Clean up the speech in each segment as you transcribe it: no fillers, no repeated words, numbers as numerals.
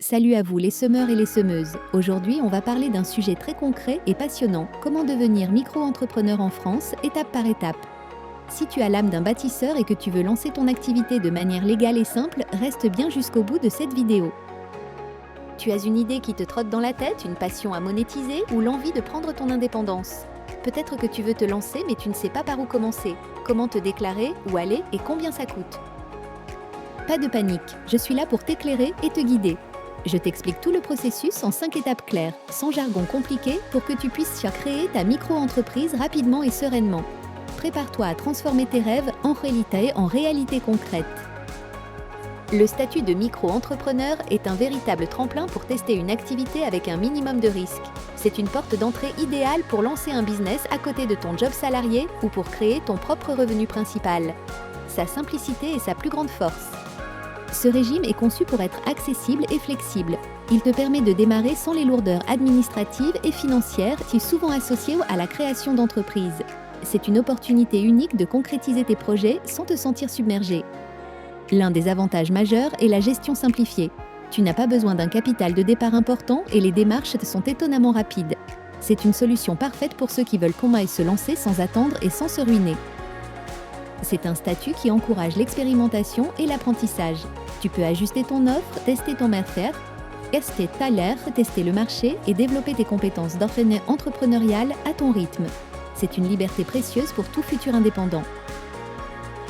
Salut à vous les semeurs et les semeuses. Aujourd'hui, on va parler d'un sujet très concret et passionnant. Comment devenir micro-entrepreneur en France, étape par étape. Si tu as l'âme d'un bâtisseur et que tu veux lancer ton activité de manière légale et simple, reste bien jusqu'au bout de cette vidéo. Tu as une idée qui te trotte dans la tête, une passion à monétiser ou l'envie de prendre ton indépendance. Peut-être que tu veux te lancer mais tu ne sais pas par où commencer. Comment te déclarer, où aller et combien ça coûte. Pas de panique, je suis là pour t'éclairer et te guider. Je t'explique tout le processus en 5 étapes claires, sans jargon compliqué, pour que tu puisses créer ta micro-entreprise rapidement et sereinement. Prépare-toi à transformer tes rêves en réalité concrète. Le statut de micro-entrepreneur est un véritable tremplin pour tester une activité avec un minimum de risques. C'est une porte d'entrée idéale pour lancer un business à côté de ton job salarié ou pour créer ton propre revenu principal. Sa simplicité est sa plus grande force. Ce régime est conçu pour être accessible et flexible. Il te permet de démarrer sans les lourdeurs administratives et financières qui sont souvent associées à la création d'entreprises. C'est une opportunité unique de concrétiser tes projets sans te sentir submergé. L'un des avantages majeurs est la gestion simplifiée. Tu n'as pas besoin d'un capital de départ important et les démarches sont étonnamment rapides. C'est une solution parfaite pour ceux qui veulent se lancer sans attendre et sans se ruiner. C'est un statut qui encourage l'expérimentation et l'apprentissage. Tu peux ajuster ton offre, tester ton affaire, tester ta l'air, tester le marché et développer tes compétences entrepreneuriales à ton rythme. C'est une liberté précieuse pour tout futur indépendant.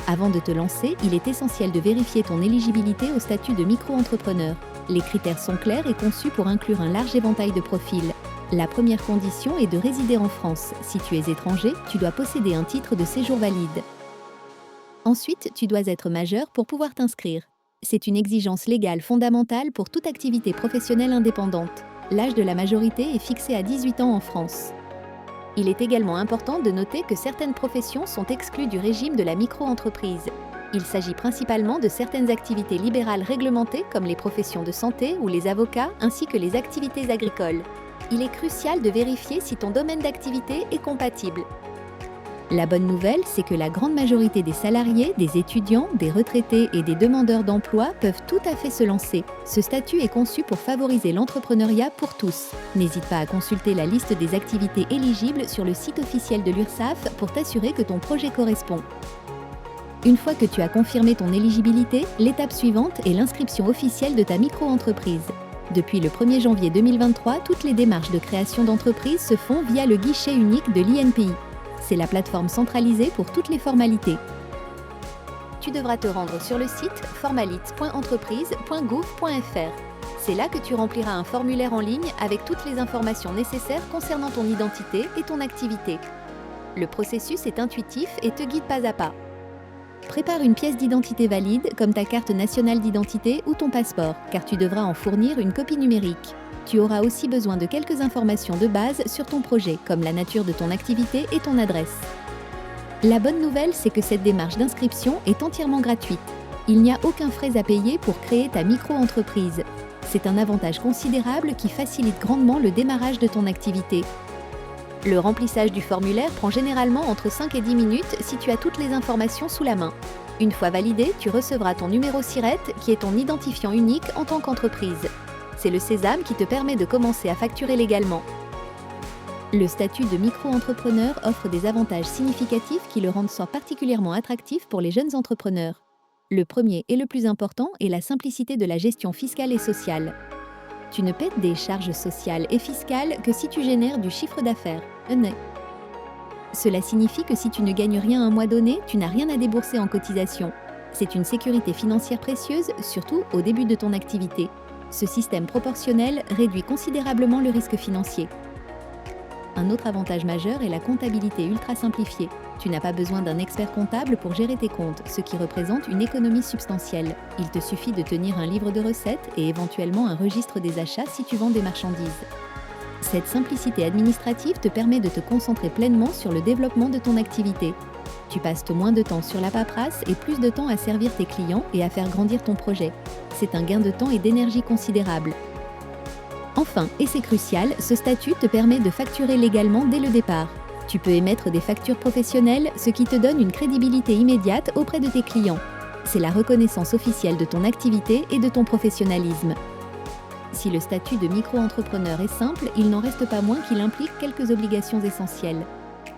Avant de te lancer, il est essentiel de vérifier ton éligibilité au statut de micro-entrepreneur. Les critères sont clairs et conçus pour inclure un large éventail de profils. La première condition est de résider en France. Si tu es étranger, tu dois posséder un titre de séjour valide. Ensuite, tu dois être majeur pour pouvoir t'inscrire. C'est une exigence légale fondamentale pour toute activité professionnelle indépendante. L'âge de la majorité est fixé à 18 ans en France. Il est également important de noter que certaines professions sont exclues du régime de la micro-entreprise. Il s'agit principalement de certaines activités libérales réglementées comme les professions de santé ou les avocats ainsi que les activités agricoles. Il est crucial de vérifier si ton domaine d'activité est compatible. La bonne nouvelle, c'est que la grande majorité des salariés, des étudiants, des retraités et des demandeurs d'emploi peuvent tout à fait se lancer. Ce statut est conçu pour favoriser l'entrepreneuriat pour tous. N'hésite pas à consulter la liste des activités éligibles sur le site officiel de l'URSSAF pour t'assurer que ton projet correspond. Une fois que tu as confirmé ton éligibilité, l'étape suivante est l'inscription officielle de ta micro-entreprise. Depuis le 1er janvier 2023, toutes les démarches de création d'entreprise se font via le guichet unique de l'INPI. C'est la plateforme centralisée pour toutes les formalités. Tu devras te rendre sur le site formalites.entreprise.gouv.fr. C'est là que tu rempliras un formulaire en ligne avec toutes les informations nécessaires concernant ton identité et ton activité. Le processus est intuitif et te guide pas à pas. Prépare une pièce d'identité valide comme ta carte nationale d'identité ou ton passeport, car tu devras en fournir une copie numérique. Tu auras aussi besoin de quelques informations de base sur ton projet, comme la nature de ton activité et ton adresse. La bonne nouvelle, c'est que cette démarche d'inscription est entièrement gratuite. Il n'y a aucun frais à payer pour créer ta micro-entreprise. C'est un avantage considérable qui facilite grandement le démarrage de ton activité. Le remplissage du formulaire prend généralement entre 5 et 10 minutes si tu as toutes les informations sous la main. Une fois validé, tu recevras ton numéro SIRET qui est ton identifiant unique en tant qu'entreprise. C'est le sésame qui te permet de commencer à facturer légalement. Le statut de micro-entrepreneur offre des avantages significatifs qui le rendent particulièrement attractif pour les jeunes entrepreneurs. Le premier et le plus important est la simplicité de la gestion fiscale et sociale. Tu ne paies des charges sociales et fiscales que si tu génères du chiffre d'affaires. Cela signifie que si tu ne gagnes rien un mois donné, tu n'as rien à débourser en cotisation. C'est une sécurité financière précieuse, surtout au début de ton activité. Ce système proportionnel réduit considérablement le risque financier. Un autre avantage majeur est la comptabilité ultra simplifiée. Tu n'as pas besoin d'un expert comptable pour gérer tes comptes, ce qui représente une économie substantielle. Il te suffit de tenir un livre de recettes et éventuellement un registre des achats si tu vends des marchandises. Cette simplicité administrative te permet de te concentrer pleinement sur le développement de ton activité. Tu passes moins de temps sur la paperasse et plus de temps à servir tes clients et à faire grandir ton projet. C'est un gain de temps et d'énergie considérable. Enfin, et c'est crucial, ce statut te permet de facturer légalement dès le départ. Tu peux émettre des factures professionnelles, ce qui te donne une crédibilité immédiate auprès de tes clients. C'est la reconnaissance officielle de ton activité et de ton professionnalisme. Si le statut de micro-entrepreneur est simple, il n'en reste pas moins qu'il implique quelques obligations essentielles.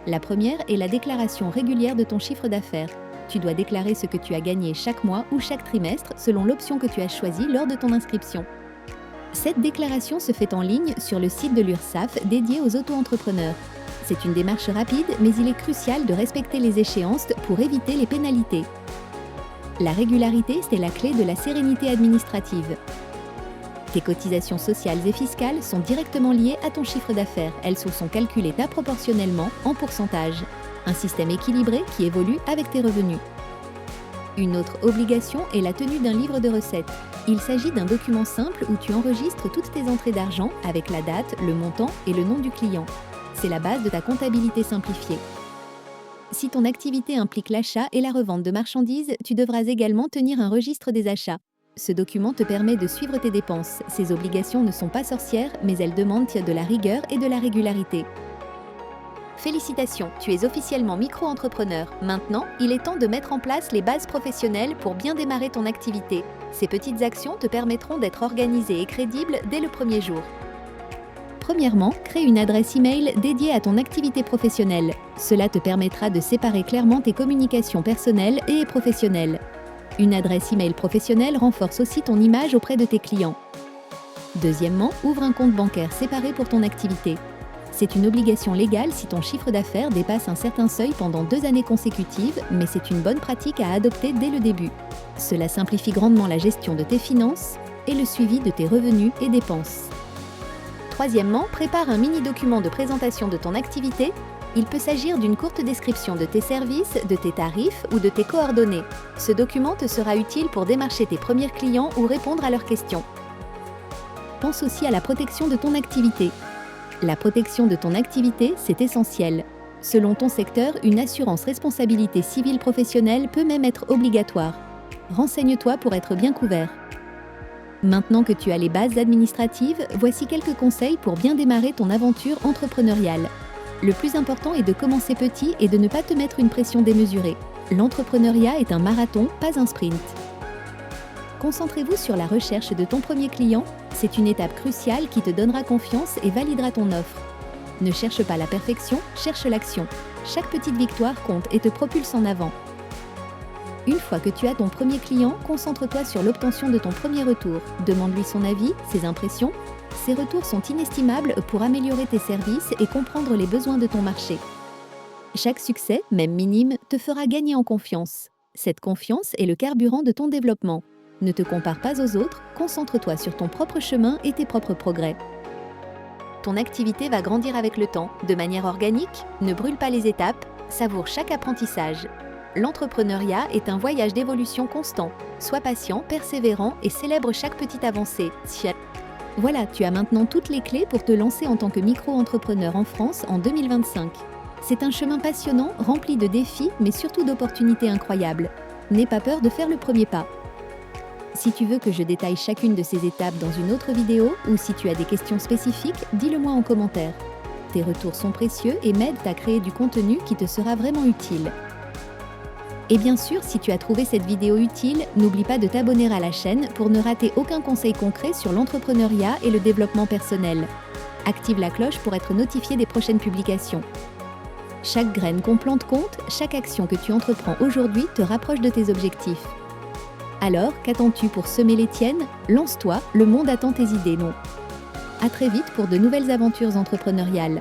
La première est la déclaration régulière de ton chiffre d'affaires. Tu dois déclarer ce que tu as gagné chaque mois ou chaque trimestre selon l'option que tu as choisie lors de ton inscription. Cette déclaration se fait en ligne sur le site de l'URSSAF dédié aux auto-entrepreneurs. C'est une démarche rapide, mais il est crucial de respecter les échéances pour éviter les pénalités. La régularité, c'est la clé de la sérénité administrative. Tes cotisations sociales et fiscales sont directement liées à ton chiffre d'affaires. Elles sont calculées proportionnellement en pourcentage. Un système équilibré qui évolue avec tes revenus. Une autre obligation est la tenue d'un livre de recettes. Il s'agit d'un document simple où tu enregistres toutes tes entrées d'argent avec la date, le montant et le nom du client. C'est la base de ta comptabilité simplifiée. Si ton activité implique l'achat et la revente de marchandises, tu devras également tenir un registre des achats. Ce document te permet de suivre tes dépenses. Ces obligations ne sont pas sorcières, mais elles demandent de la rigueur et de la régularité. Félicitations, tu es officiellement micro-entrepreneur. Maintenant, il est temps de mettre en place les bases professionnelles pour bien démarrer ton activité. Ces petites actions te permettront d'être organisé et crédible dès le premier jour. Premièrement, crée une adresse email dédiée à ton activité professionnelle. Cela te permettra de séparer clairement tes communications personnelles et professionnelles. Une adresse email professionnelle renforce aussi ton image auprès de tes clients. Deuxièmement, ouvre un compte bancaire séparé pour ton activité. C'est une obligation légale si ton chiffre d'affaires dépasse un certain seuil pendant 2 années consécutives, mais c'est une bonne pratique à adopter dès le début. Cela simplifie grandement la gestion de tes finances et le suivi de tes revenus et dépenses. Troisièmement, prépare un mini-document de présentation de ton activité. Il peut s'agir d'une courte description de tes services, de tes tarifs ou de tes coordonnées. Ce document te sera utile pour démarcher tes premiers clients ou répondre à leurs questions. Pense aussi à la protection de ton activité. La protection de ton activité, c'est essentiel. Selon ton secteur, une assurance responsabilité civile professionnelle peut même être obligatoire. Renseigne-toi pour être bien couvert. Maintenant que tu as les bases administratives, voici quelques conseils pour bien démarrer ton aventure entrepreneuriale. Le plus important est de commencer petit et de ne pas te mettre une pression démesurée. L'entrepreneuriat est un marathon, pas un sprint. Concentrez-vous sur la recherche de ton premier client. C'est une étape cruciale qui te donnera confiance et validera ton offre. Ne cherche pas la perfection, cherche l'action. Chaque petite victoire compte et te propulse en avant. Une fois que tu as ton premier client, concentre-toi sur l'obtention de ton premier retour. Demande-lui son avis, ses impressions. Ces retours sont inestimables pour améliorer tes services et comprendre les besoins de ton marché. Chaque succès, même minime, te fera gagner en confiance. Cette confiance est le carburant de ton développement. Ne te compare pas aux autres, concentre-toi sur ton propre chemin et tes propres progrès. Ton activité va grandir avec le temps, de manière organique. Ne brûle pas les étapes, savoure chaque apprentissage. L'entrepreneuriat est un voyage d'évolution constant. Sois patient, persévérant et célèbre chaque petite avancée. Voilà, tu as maintenant toutes les clés pour te lancer en tant que micro-entrepreneur en France en 2025. C'est un chemin passionnant, rempli de défis, mais surtout d'opportunités incroyables. N'aie pas peur de faire le premier pas. Si tu veux que je détaille chacune de ces étapes dans une autre vidéo, ou si tu as des questions spécifiques, dis-le-moi en commentaire. Tes retours sont précieux et m'aident à créer du contenu qui te sera vraiment utile. Et bien sûr, si tu as trouvé cette vidéo utile, n'oublie pas de t'abonner à la chaîne pour ne rater aucun conseil concret sur l'entrepreneuriat et le développement personnel. Active la cloche pour être notifié des prochaines publications. Chaque graine qu'on plante compte, chaque action que tu entreprends aujourd'hui te rapproche de tes objectifs. Alors, qu'attends-tu pour semer les tiennes? Lance-toi, le monde attend tes idées, non? À très vite pour de nouvelles aventures entrepreneuriales.